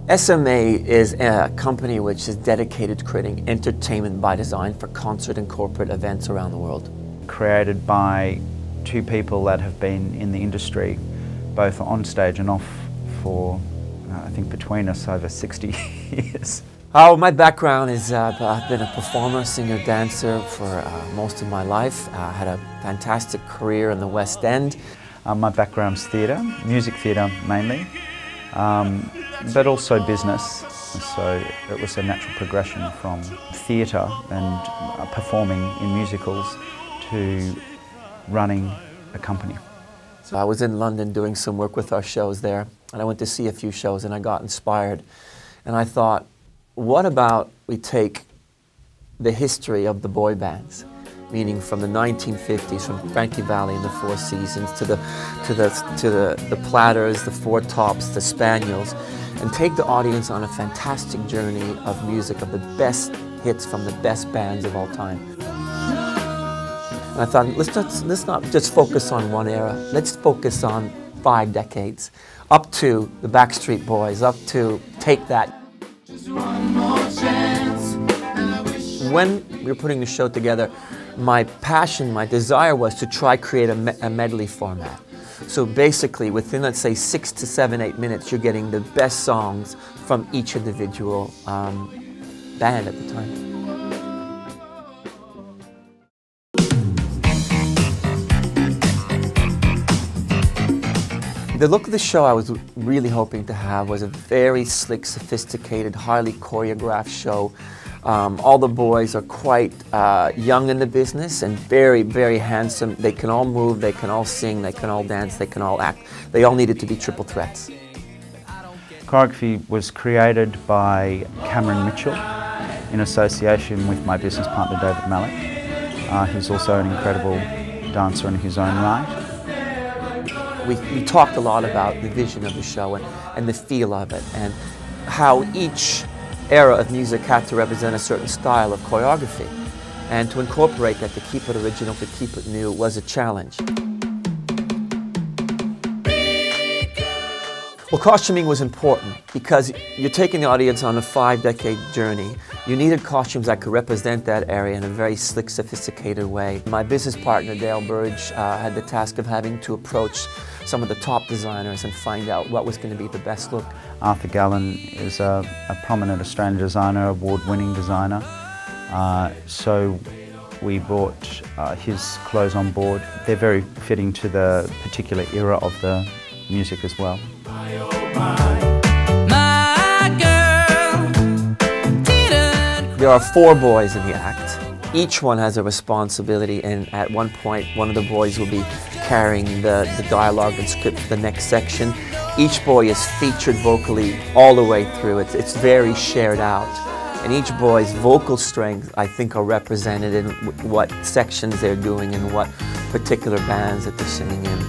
SMA is a company which is dedicated to creating entertainment by design for concert and corporate events around the world. Created by two people that have been in the industry, both on stage and off, for I think between us over 60 years. Oh, my background is I've been a performer, singer, dancer for most of my life. I had a fantastic career in the West End. My background's theatre, music theatre mainly, but also business. So it was a natural progression from theatre and performing in musicals to running a company. So I was in London doing some work with our shows there, and I went to see a few shows and I got inspired. And I thought, what about we take the history of the boy bands, meaning from the 1950s, from Franki Valli and the Four Seasons to the Platters, the Four Tops, the Spaniels, and take the audience on a fantastic journey of music, of the best hits from the best bands of all time. And I thought, let's not just focus on one era. Let's focus on 5 decades, up to the Backstreet Boys, up to Take That. When we were putting the show together, my passion, my desire was to try create a medley format. So basically, within, let's say, 6 to 7, 8 minutes, you're getting the best songs from each individual band at the time. The look of the show I was really hoping to have was a very slick, sophisticated, highly choreographed show. All the boys are quite young in the business and very, very handsome. They can all move, they can all sing, they can all dance, they can all act. They all needed to be triple threats. Choreography was created by Cameron Mitchell in association with my business partner David Malik, who's also an incredible dancer in his own right. We talked a lot about the vision of the show and the feel of it, and how each era of music had to represent a certain style of choreography. And to incorporate that, to keep it original, to keep it new, was a challenge. Well, costuming was important because you're taking the audience on a 5-decade journey. You needed costumes that could represent that area in a very slick, sophisticated way. My business partner, Dale Burge, had the task of having to approach some of the top designers and find out what was going to be the best look. Arthur Gallen is a prominent Australian designer, award-winning designer. So we brought his clothes on board. They're very fitting to the particular era of the music as well. There are 4 boys in the act. Each one has a responsibility, and at one point one of the boys will be carrying the dialogue and script for the next section. Each boy is featured vocally all the way through. It's very shared out. And each boy's vocal strengths, I think, are represented in what sections they're doing and what particular bands that they're singing in.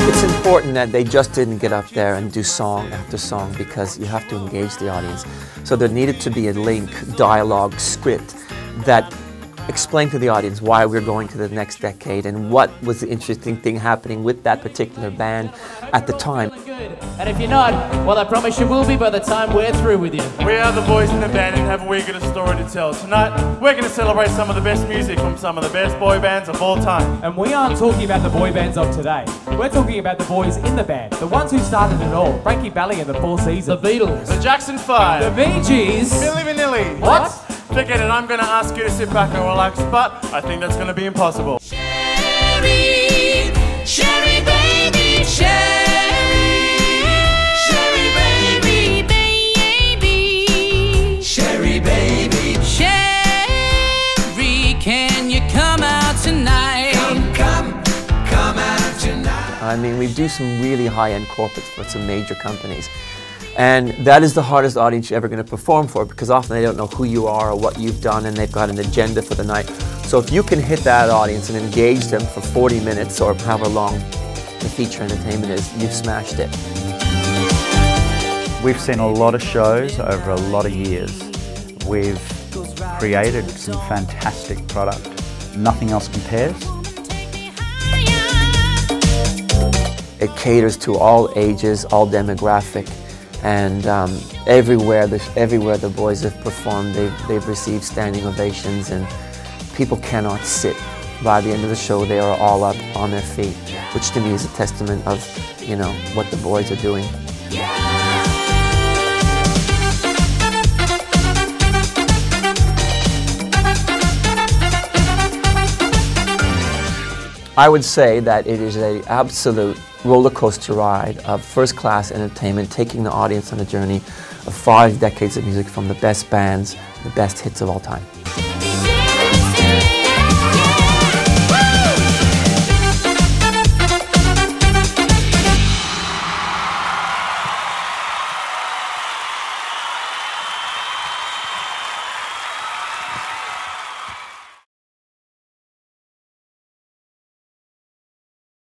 It's important that they just didn't get up there and do song after song, because you have to engage the audience. So there needed to be a link, dialogue, script that explained to the audience why we're going to the next decade and what was the interesting thing happening with that particular band at the time. And if you're not, well, I promise you will be by the time we're through with you. We are the boys in the band and have a wee bit of story to tell. Tonight, we're going to celebrate some of the best music from some of the best boy bands of all time. And we aren't talking about the boy bands of today. We're talking about the boys in the band, the ones who started it all. Franki Valli and the Four Seasons. The Beatles. The Jackson 5. The Bee Gees. Milli Vanilli. What? Forget it, I'm going to ask you to sit back and relax, but I think that's going to be impossible. Sherry, Sherry baby, Sherry, Sherry baby, baby, Sherry baby, Sherry, can you come out tonight? Come out tonight. I mean, we do some really high-end corporates for some major companies. And that is the hardest audience you're ever going to perform for, because often they don't know who you are or what you've done, and they've got an agenda for the night. So if you can hit that audience and engage them for 40 minutes or however long the feature entertainment is, you've smashed it. We've seen a lot of shows over a lot of years. We've created some fantastic product. nothing else compares. It caters to all ages, all demographic, and everywhere the boys have performed, they've received standing ovations, and people cannot sit. By the end of the show, they are all up on their feet, which to me is a testament of, you know, what the boys are doing. I would say that it is an absolute roller coaster ride of first-class entertainment, taking the audience on a journey of 5 decades of music from the best bands, the best hits of all time.